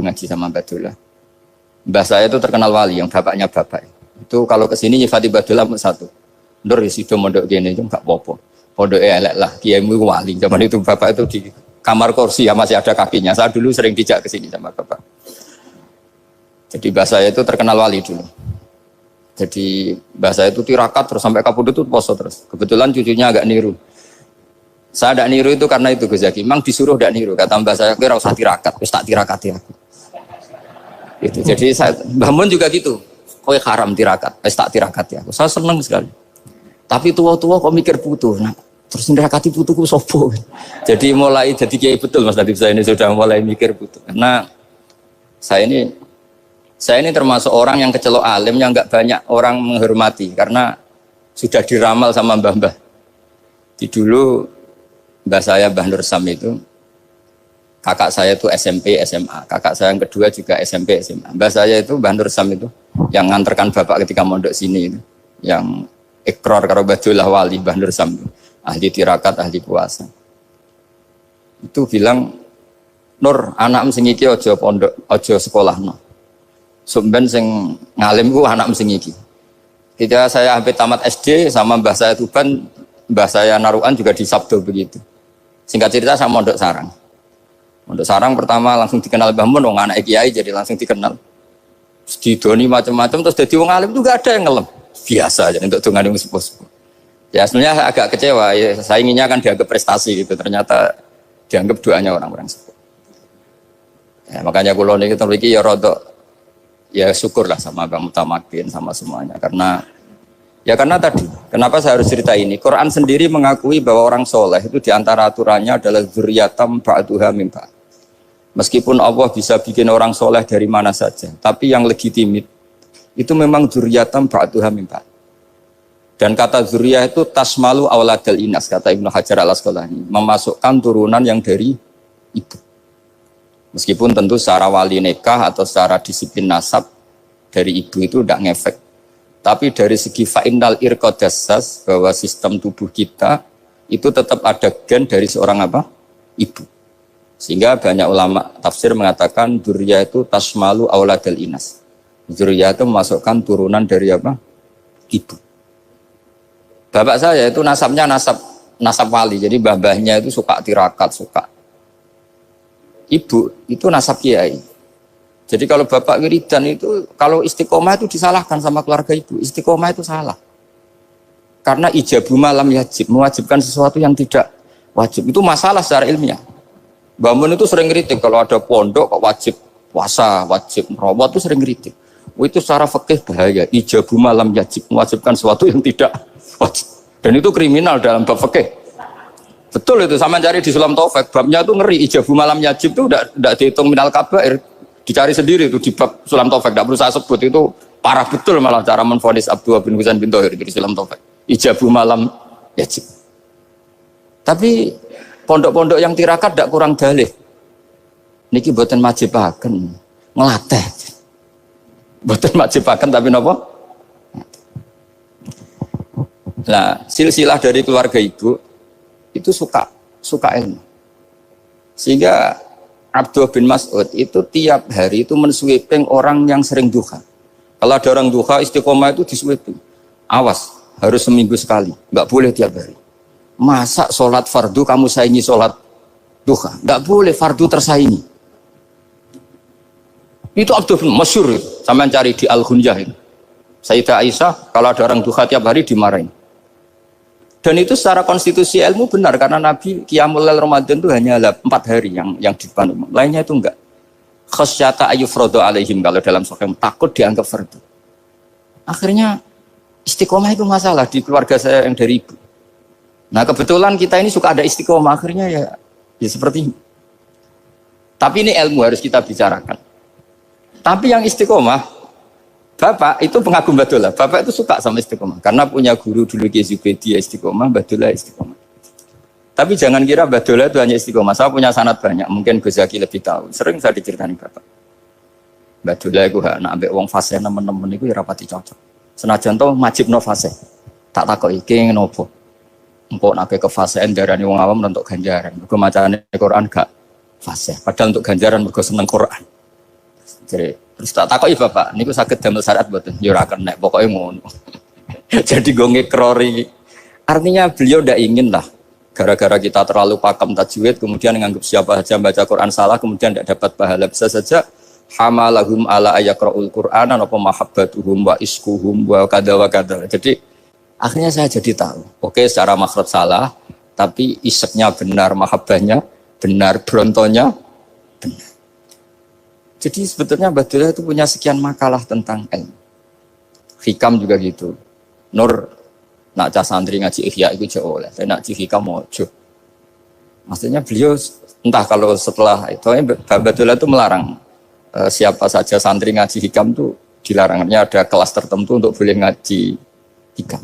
ngaji sama Badullah. Mbah saya itu terkenal wali, yang bapaknya bapak. Itu kalau kesini nyifati Badullah satu. Nur sido mondok gini itu nggak popo. Pondok elek lah, kiaimu wali. Zaman itu bapak itu di kamar kursi ya masih ada kakinya. Saya dulu sering dijak ke sini sama bapak. Jadi mbah saya itu terkenal wali dulu. Jadi mbah saya itu tirakat terus sampai kapundhut itu poso terus. Kebetulan cucunya agak niru. Saya tidak niru itu karena itu Gus Zaki. Memang disuruh tidak niru. Kata mbah saya, kira usah tirakat, wis tak tirakati aku. Itu. Jadi saya, Mbah Mun juga gitu. Kowe haram tirakat, wis tak tirakati aku. Saya senang sekali. Tapi tua-tua kok mikir putu. Nah, terus nirakati putuku sopo. Jadi mulai jadi kiai betul Mas Nadif, saya ini sudah mulai mikir putu. Karena saya ini termasuk orang yang kecelok alim yang enggak banyak orang menghormati karena sudah diramal sama mbah-mbah. Di dulu mbah saya Mbah Nur Sam itu kakak saya itu SMP SMA, kakak saya yang kedua juga SMP SMA. Mbah saya itu Mbah Nur Sam itu yang nganterkan bapak ketika mondok sini itu, yang ikrar karo Badullah wali Mbah Nur Sam itu, ahli tirakat, ahli puasa. Itu bilang, Nur, anak sing iki aja pondok, aja sekolahno. Sumben sing ngalim ku anak sing iki. Ketika saya hampir tamat SD sama mbah saya Tuban, mbah saya Narukan juga di Sabdo begitu. Singkat cerita saya mondok sarang. Mondok sarang pertama langsung dikenal Mbah Mun, wong anak kiai jadi langsung dikenal. Didoni macam-macam terus jadi wong alim juga ada yang ngelem. Biasa aja untuk dongane sepuh-sepuh. Ya sebenarnya saya agak kecewa ya, saya inginnya kan dianggap prestasi gitu, ternyata dianggap doanya orang-orang sepuh. Ya, makanya kula niki iki ya rodok ya syukurlah sama Bang Mutamakin sama semuanya karena tadi kenapa saya harus cerita ini. Quran sendiri mengakui bahwa orang soleh itu diantara aturannya adalah dzurriyyatam ba'duha min ba'd. Meskipun Allah bisa bikin orang soleh dari mana saja, tapi yang legitimit itu memang dzurriyyatam ba'duha min ba'd. Dan kata dzurriyah itu tasmalu auladal inas, kata Ibnu Hajar al-Asqalani, memasukkan turunan yang dari ibu. Meskipun tentu secara wali nikah atau secara disiplin nasab dari ibu itu tidak ngefek. Tapi dari segi fa'innal irqadassas, bahwa sistem tubuh kita itu tetap ada gen dari seorang apa? Ibu. Sehingga banyak ulama tafsir mengatakan dzurriyah itu tasmalu auladal inas. Dzurriyah itu memasukkan turunan dari apa? Ibu. Bapak saya itu nasabnya nasab wali, jadi mbah-mbahnya itu suka tirakat, suka. Ibu itu nasab kiai. Jadi kalau bapak wiridan itu, kalau istiqomah itu disalahkan sama keluarga ibu. Istiqomah itu salah. Karena ijabu malam yajib, mewajibkan sesuatu yang tidak wajib. Itu masalah secara ilmiah. Mbah Mun itu sering kritik kalau ada pondok kok wajib puasa, wajib merawat itu sering kritik. Itu secara fikih bahaya. Ijabu malam yajib, mewajibkan sesuatu yang tidak wajib. Dan itu kriminal dalam bab fikih. Betul itu, sama cari di Sulam Taufik, babnya itu ngeri. Ijabu malam yajib itu tidak dihitung minal kabair. Dicari sendiri itu di bab Sulam Taufik, tidak perlu saya sebut, itu parah betul malah cara menvonis Abdullah bin Husain bin Thohir di Sulam Taufik. Ijabu malam yajib. Tapi pondok-pondok yang tirakat tidak kurang dalih. Niki boten majibaken, ngelatih. Boten majibaken tapi napa? Nah, silsilah dari keluarga ibu itu suka ilmu. Sehingga Abdullah bin Mas'ud itu tiap hari itu mensweeping orang yang sering duha. Kalau ada orang duha istiqomah itu disweeping. Awas, harus seminggu sekali, nggak boleh tiap hari. Masa sholat fardu kamu saingi sholat duha? Nggak boleh, fardu tersaingi. Itu Abdullah bin masyhur, sampean cari di Al-Ghunjah itu. Sayyidah Aisyah kalau ada orang duha tiap hari dimarahin. Dan itu secara konstitusi ilmu benar karena Nabi Qiyamul Lail Ramadan itu hanya 4 hari yang di depan umum. Lainnya itu enggak. Khasyata ayyufradu alaihim, kalau dalam sahih takut dianggap fardu. Akhirnya istiqomah itu masalah di keluarga saya yang dari ibu. Nah kebetulan kita ini suka ada istiqomah, akhirnya ya seperti ini. Tapi ini ilmu harus kita bicarakan. Tapi yang istiqomah, Bapak itu pengagum Badullah. Bapak itu suka sama istiqomah karena punya guru dulu Ki Zubedi istiqomah, Badullah istiqomah. Tapi jangan kira Badullah itu hanya istiqomah. Saya punya sanad banyak, mungkin Gus Zaki lebih tahu. Sering saya diceritain Bapak. Badullah itu nak ambek wong fase nemen-nemen itu ya rapati cocok. Senajan to majibno fase. Tak takoki iki ngopo. Engko nek ke fase darani wong awam untuk ganjaran. Mergo macane Quran gak fase. Padahal untuk ganjaran mergo seneng Quran. Jadi terus tak takoki bapak, niku saged damel syariat mboten? Ya ora kena, pokoke ngono. Jadi gue ngekrori. Artinya beliau ndak ingin lah gara-gara kita terlalu pakem tajwid kemudian nganggap siapa saja baca Quran salah kemudian tidak dapat pahala. Bisa saja hamalahum ala ayakraul Qur'an apa mahabbatuhum wa iskuhum wa kada wa kada. Jadi akhirnya saya jadi tahu. Oke, secara makhraj salah, tapi iseknya benar, mahabbahnya benar, brontonya benar. Jadi sebetulnya Badullah itu punya sekian makalah tentang ilmu. Hikam juga gitu. Nur nak cah santri ngaji ihya itu jauh oleh, tapi nak ngaji hikam mojo. Maksudnya beliau entah kalau setelah itu Badullah itu melarang siapa saja santri ngaji hikam itu dilarangnya ada kelas tertentu untuk boleh ngaji hikam.